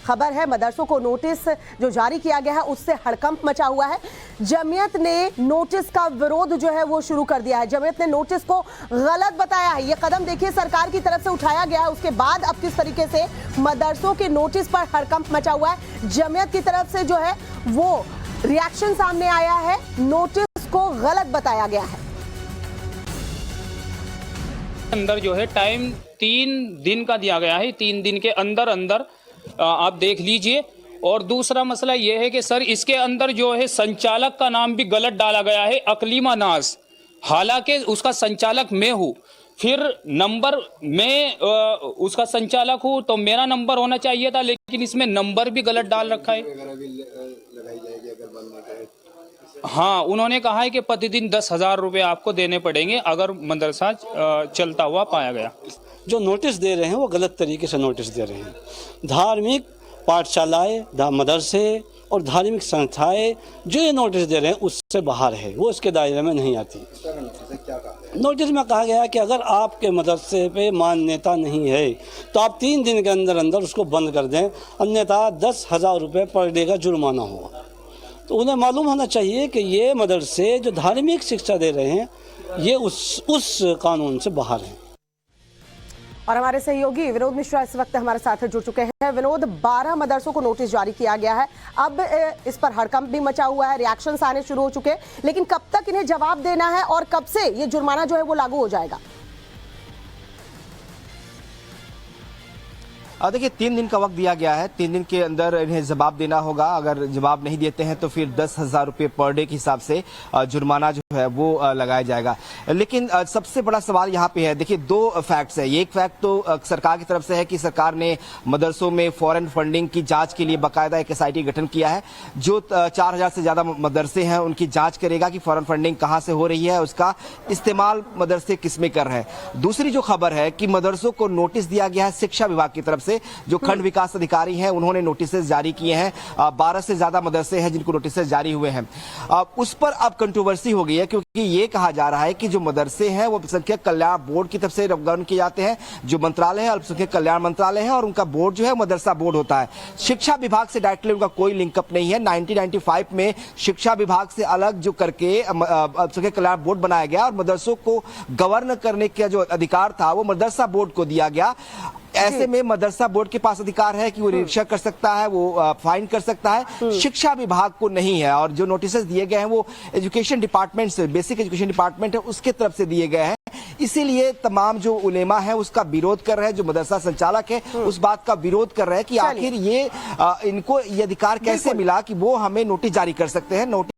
खबर है मदरसों को नोटिस जो जारी किया गया है उससे हड़कंप मचा हुआ है। जमीयत ने नोटिस का विरोध जो है वो शुरू कर दिया है। जमीयत ने नोटिस को गलत बताया है। ये कदम देखिए सरकार की तरफ से उठाया गया है, उसके बाद अब किस तरीके से मदरसों के नोटिस पर हड़कंप मचा हुआ है। जमीयत की तरफ से जो है वो रिएक्शन सामने आया है, नोटिस को गलत बताया गया है। अंदर जो है टाइम 3 दिन का दिया गया है, 3 दिन के अंदर अंदर आप देख लीजिए। और दूसरा मसला यह है कि सर इसके अंदर जो है संचालक का नाम भी गलत डाला गया है, अकलीमा नाज, हालांकि उसका संचालक मैं हूँ। फिर नंबर मैं उसका संचालक हूँ तो मेरा नंबर होना चाहिए था, लेकिन इसमें नंबर भी गलत डाल रखा है। हाँ, उन्होंने कहा है कि प्रतिदिन 10,000 रुपये आपको देने पड़ेंगे अगर मदरसा चलता हुआ पाया गया। जो नोटिस दे रहे हैं वो गलत तरीके से नोटिस दे रहे हैं। धार्मिक पाठशालाएं, मदरसे और धार्मिक संस्थाएं जो ये नोटिस दे रहे हैं उससे बाहर है, वो इसके दायरे में नहीं आती। नोटिस में कहा गया है कि अगर आपके मदरसे पे मान्यता नहीं है तो आप 3 दिन के अंदर अंदर उसको बंद कर दें, अन्यथा 10,000 रुपये पर डे का जुर्माना होगा। तो उन्हें मालूम होना चाहिए कि ये मदरसे जो धार्मिक शिक्षा दे रहे हैं ये उस कानून से बाहर हैं। और हमारे सहयोगी विनोद मिश्रा इस वक्त हमारे साथ जुड़ चुके हैं। विनोद, 12 मदरसों को नोटिस जारी किया गया है, अब इस पर हड़कंप भी मचा हुआ है, रिएक्शंस आने शुरू हो चुके हैं, लेकिन कब तक इन्हें जवाब देना है और कब से ये जुर्माना जो है वो लागू हो जाएगा? देखिए 3 दिन का वक्त दिया गया है, 3 दिन के अंदर इन्हें जवाब देना होगा। अगर जवाब नहीं देते हैं तो फिर 10,000 रुपये पर डे के हिसाब से जुर्माना जो है वो लगाया जाएगा। लेकिन सबसे बड़ा सवाल यहाँ पे है, देखिए 2 फैक्ट्स है। एक फैक्ट तो सरकार की तरफ से है कि सरकार ने मदरसों में फॉरेन फंडिंग की जांच के लिए बाकायदा एक SIT गठन किया है, जो 4,000 से ज्यादा मदरसे हैं उनकी जांच करेगा कि फॉरेन फंडिंग कहाँ से हो रही है, उसका इस्तेमाल मदरसे किस में कर रहे हैं। दूसरी जो खबर है कि मदरसों को नोटिस दिया गया है शिक्षा विभाग की तरफ से, जो खंड विकास अधिकारी हैं उन्होंने नोटिस जारी किए हैं। 12 से ज्यादा मदरसे हैं जिनको नोटिस जारी हुए हैं। उस पर अब कंट्रोवर्सी हो गई है, क्योंकि ये कहा जा रहा है कि जो मदरसे हैं वो अल्पसंख्यक कल्याण बोर्ड की तरफ से गवर्न किए जाते हैं। जो मंत्रालय है अल्पसंख्यक कल्याण मंत्रालय है और उनका बोर्ड जो है मदरसा बोर्ड होता है। शिक्षा विभाग से डायरेक्टली उनका कोई लिंकअप नहीं है। 1995 में शिक्षा विभाग से अलग जो करके अल्पसंख्यक कल्याण बोर्ड बनाया गया और मदरसों को गवर्न करने का जो अधिकार था वो मदरसा बोर्ड को दिया गया। ऐसे में मदरसा बोर्ड के पास अधिकार है कि वो निरीक्षण कर सकता है, वो फाइन कर सकता है, शिक्षा विभाग को नहीं है। और जो नोटिस दिए गए हैं वो एजुकेशन डिपार्टमेंट से, बेसिक एजुकेशन डिपार्टमेंट है उसके तरफ से दिए गए हैं। इसीलिए तमाम जो उलेमा है उसका विरोध कर रहे हैं, जो मदरसा संचालक है उस बात का विरोध कर रहे हैं कि आखिर ये इनको ये अधिकार कैसे मिला कि वो हमें नोटिस जारी कर सकते हैं। नोटिस